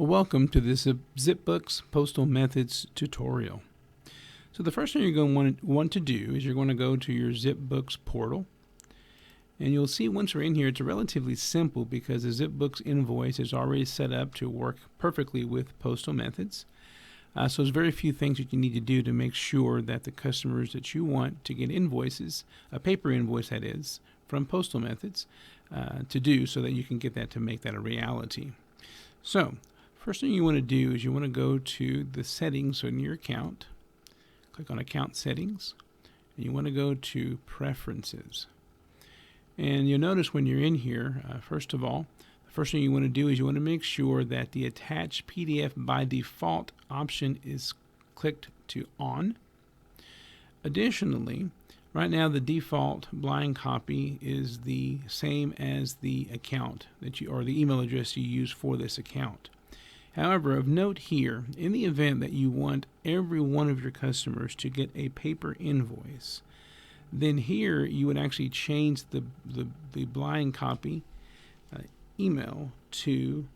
Well, welcome to this ZipBooks Postal Methods tutorial. So the first thing you're going to want to do is you're going to go to your ZipBooks portal. And you'll see once we're in here, it's relatively simple because the ZipBooks invoice is already set up to work perfectly with Postal Methods. So there's very few things that you need to do to make sure that the customers that you want to get invoices, a paper invoice that is, from Postal Methods, to do so that you can get that to make that a reality. So first thing you want to do is you want to go to the settings in your account, click on Account Settings, and you want to go to Preferences. And you'll notice when you're in here, first of all, the first thing you want to do is you want to make sure that the Attach PDF by default option is clicked to On. Additionally, right now the default blind copy is the same as the account that you, or the email address you use for this account. However, of note here, in the event that you want every one of your customers to get a paper invoice, then here you would actually change the blind copy email to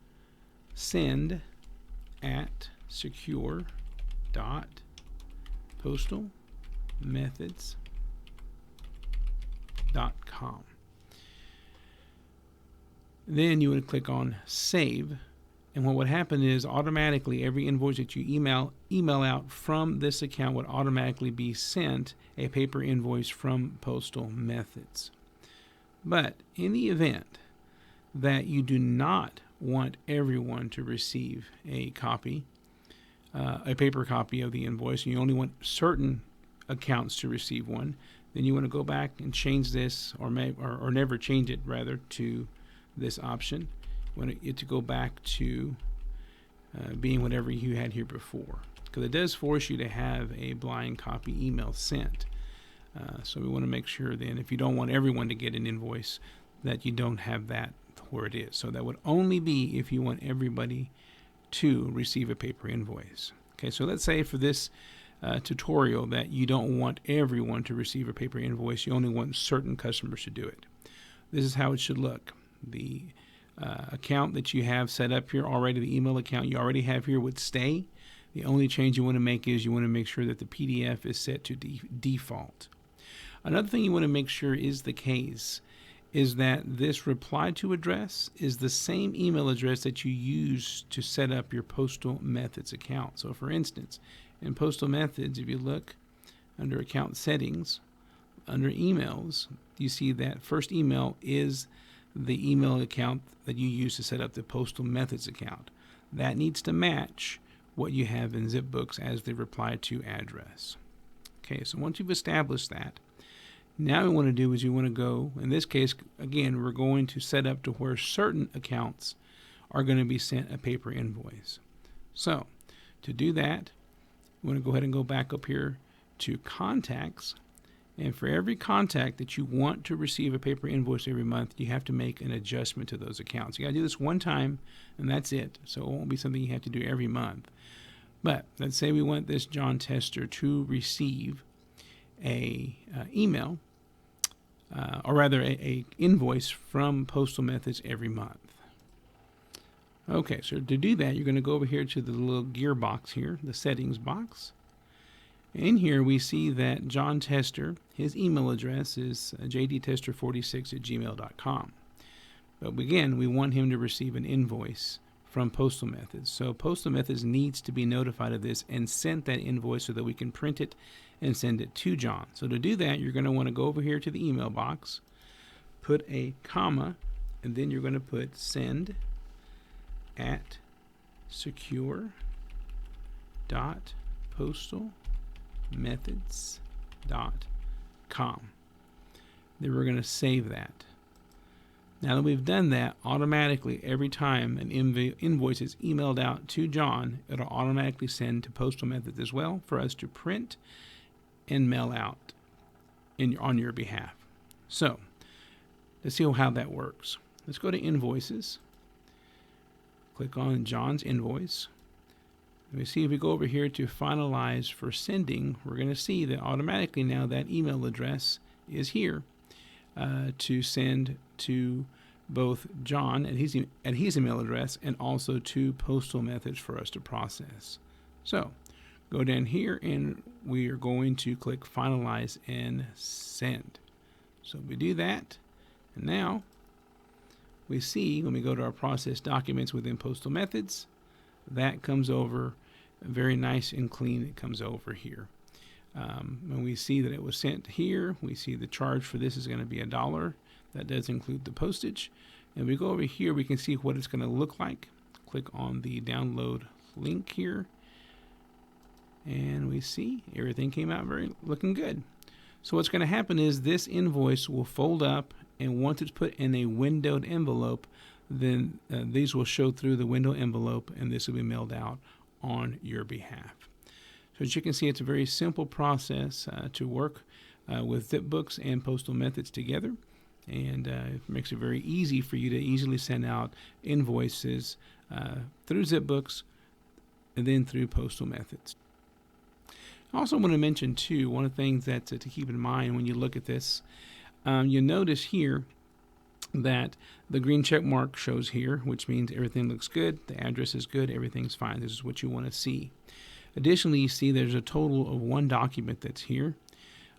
send@secure.postalmethods.com. Then you would click on Save. And what would happen is automatically every invoice that you email out from this account would automatically be sent a paper invoice from Postal Methods. But in the event that you do not want everyone to receive a copy, a paper copy of the invoice, and you only want certain accounts to receive one, then you want to go back and change this, or never change it rather, to this option. You want it to go back to being whatever you had here before, because it does force you to have a blind copy email sent. So we want to make sure then, if you don't want everyone to get an invoice, that you don't have that where it is. So that would only be if you want everybody to receive a paper invoice. Okay, so let's say for this tutorial that you don't want everyone to receive a paper invoice, you only want certain customers to do it. This is how it should look. The account that you have set up here already, the email account you already have here, would stay. The only change you want to make is you want to make sure that the PDF is set to default. Another thing you want to make sure is the case is that this reply to address is the same email address that you use to set up your Postal Methods account. So for instance, in Postal Methods, if you look under Account Settings, under Emails, you see that first email is the email account that you use to set up the Postal Methods account. That needs to match what you have in ZipBooks as the reply to address. Okay, so once you've established that, now what we want to do is you want to go, in this case, again, we're going to set up to where certain accounts are going to be sent a paper invoice. So to do that, we want to go ahead and go back up here to Contacts. And for every contact that you want to receive a paper invoice every month, you have to make an adjustment to those accounts. You got to do this one time, and that's it. So it won't be something you have to do every month. But let's say we want this John Tester to receive a email, or rather a invoice from Postal Methods every month. Okay, so to do that, you're going to go over here to the little gear box here, the settings box. In here, we see that John Tester, his email address is jdtester46@gmail.com. But again, we want him to receive an invoice from Postal Methods. So Postal Methods needs to be notified of this and sent that invoice so that we can print it and send it to John. So to do that, you're going to want to go over here to the email box, put a comma, and then you're going to put send@secure.postalmethods.com. Then we're going to save that. Now that we've done that, automatically every time an invoice is emailed out to John, it'll automatically send to Postal Methods as well for us to print and mail out on your behalf. So let's see how that works. Let's go to Invoices. Click on John's invoice. And we see if we go over here to Finalize for Sending, we're going to see that automatically now that email address is here to send to both John at his email address and also to Postal Methods for us to process. So go down here and we are going to click finalize and send. So we do that, and now we see when we go to our process documents within Postal Methods, that comes over very nice and clean. It comes over here. When we see that it was sent here, we see the charge for this is going to be $1. That does include the postage. And we go over here, we can see what it's going to look like. Click on the download link here, and we see everything came out looking good. So what's going to happen is this invoice will fold up, and once it's put in a windowed envelope, then these will show through the window envelope, and this will be mailed out on your behalf. So as you can see, it's a very simple process to work with ZipBooks and Postal Methods together, and it makes it very easy for you to easily send out invoices through ZipBooks and then through Postal Methods. I also want to mention too, one of the things that to keep in mind when you look at this, you'll notice here that the green check mark shows here, which means everything looks good, the address is good, everything's fine. This is what you want to see. Additionally, you see there's a total of 1 document that's here,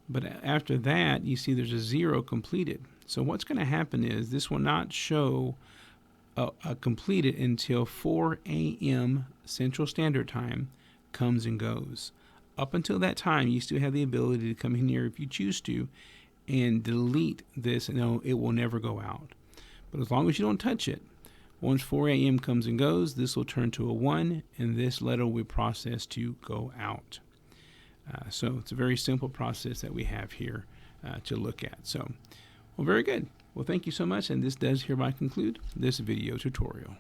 but after that you see there's a 0 completed. So what's going to happen is this will not show completed until 4 a.m. Central Standard Time comes and goes. Up until that time, you still have the ability to come in here if you choose to and delete this, and it will never go out. But as long as you don't touch it, once 4 a.m. comes and goes, this will turn to a 1, and this letter will be processed to go out. So it's a very simple process that we have here to look at. So, well, very good. Well, thank you so much, and this does hereby conclude this video tutorial.